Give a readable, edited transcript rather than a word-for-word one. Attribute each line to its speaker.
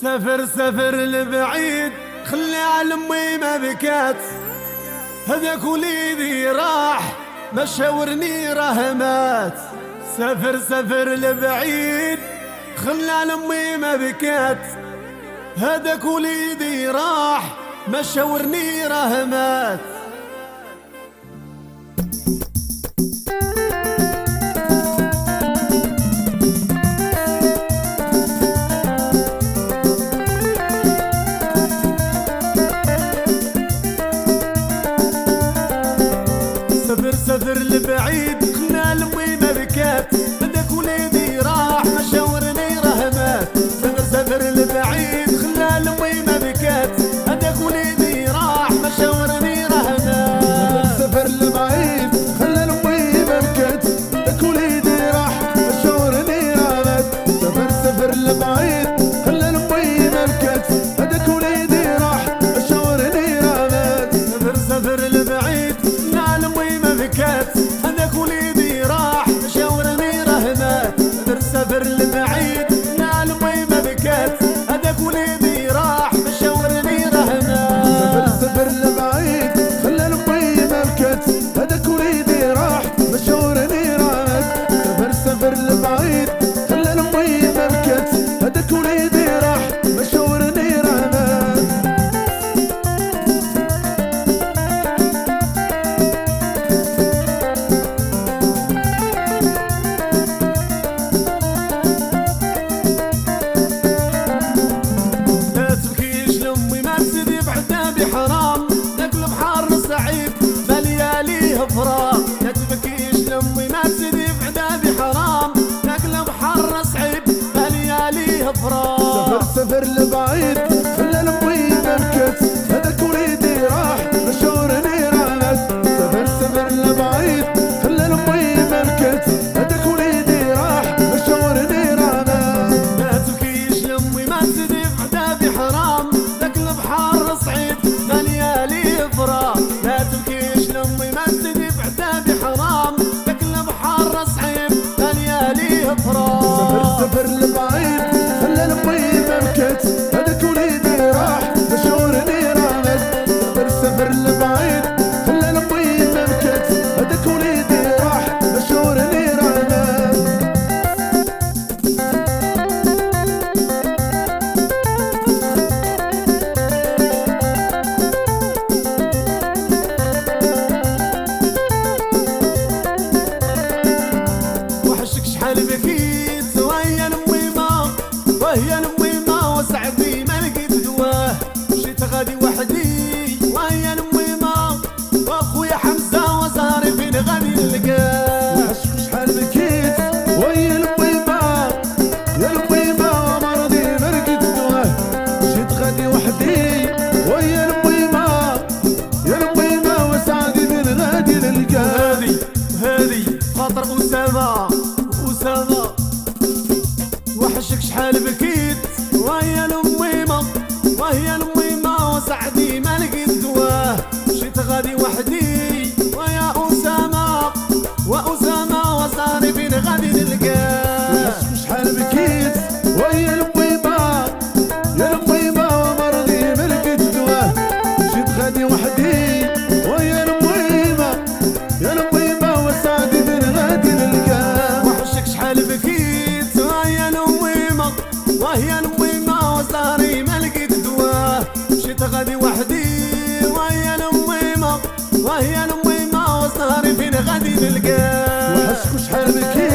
Speaker 1: سافر سافر لبعيد خلي على امي ما بكات، هذاك وليدي راح ما شاورني راه مات. سافر سافر لبعيد خلي على امي ما بكات، هذاك وليدي راح ما شاورني راه مات. سافر سافر لبعيد خلنا لامي ما بكات، هذاك وليدي راح ما شاورني راه مات. سافر سافر لبعيد خلنا لامي ما بكات، هذاك وليدي راح ما شاورني راه مات.
Speaker 2: سافر لبعيد خلى لامي ما بكات، هذاك وليدي راح ما شاورني راه مات. سافر سافر لبعيد خلى لامي ما بكات، هذاك وليدي راح ما شاورني راه مات.
Speaker 1: سافر سافر لبعيد خلنا لامي ما بكات، هذاك وليدي راح ما شاورني راه مات. سافر سافر لبعيد خلنا لامي ما بكات، هذاك وليدي راح ما شاورني راه مات.
Speaker 2: سافر سافر لبعيد خلى لامي ما بكات، هذاك وليدي راح ما شاورني راه مات. سافر سافر لبعيد خلى لامي ما بكات، هذاك وليدي راح ما شاورني راه مات.
Speaker 1: لا تبكيش لامي ما تزيدي بعدا بحرام، ذاك البحر صعيب ملياليه فراق. لا تبكيش لامي ما تزيدي بعدا بحرام، ذاك البحر صعيب ملياليه فراق.
Speaker 2: سافر سافر لبعيد خلى لامي ما بكات، هذاك وليدي راح ما شاورني راه مات. سافر سافر لبعيد خلى لامي ما بكات، هذاك وليدي راح ما شاورني راه مات.
Speaker 1: لا تبكيش لامي ما تزيدي بعدا بحرام، ذاك البحر صعيب ملياليه فراق. لا تبكيش لامي ما تزيدي بعدا بحرام، ذاك البحر صعيب ملياليه فراق.
Speaker 2: سافر سافر لبعيد خلى لامي ما بكات، هذاك وليدي راح ما شاورني راه مات. سافر سافر لبعيد خلى لامي ما بكات، هذاك وليدي راح ما شاورني راه مات.
Speaker 1: وحشك شحال بكيت وهي الميمة، وهي الميمة وسعدي ما لقيت دواه. مشيت غادي وحدي وهي الميمة، واخويا حمزة وزهري فين غادي نلقاه.
Speaker 2: وحشك شحال بكيت ويا الميمة، يا الميمة مرضي ما لقيت دواه. مشيت غادي وحدي ويا الميمة، يا الميمة وسعدي فين غادي نلقاه.
Speaker 1: هذي خاطر أسامة أسامة. وحشك شحال بكيت وهي الميمة، وهي الميمة وسعدي ما لقيت دواه. مشيت غادي وحدي ويا أسامة، وأسامة وصاري فين غادي نلقاه.
Speaker 2: وحشك شحال بكيت ويا الميمة، يا الميمة مرضي ما لقيت دواه. مشيت غادي وحدي ويا الميمة، يا الميمة وسعدي فين غادي نلقاه.
Speaker 1: وحشك شحال بكيت وهي الميمة، وهي الميمة وصاري ما لقيت دواه. مشيت غادي وحدي وهي الميمة، وهي الميمة وصاري فين غادي نلقاه.
Speaker 2: وحشك شحال بكيت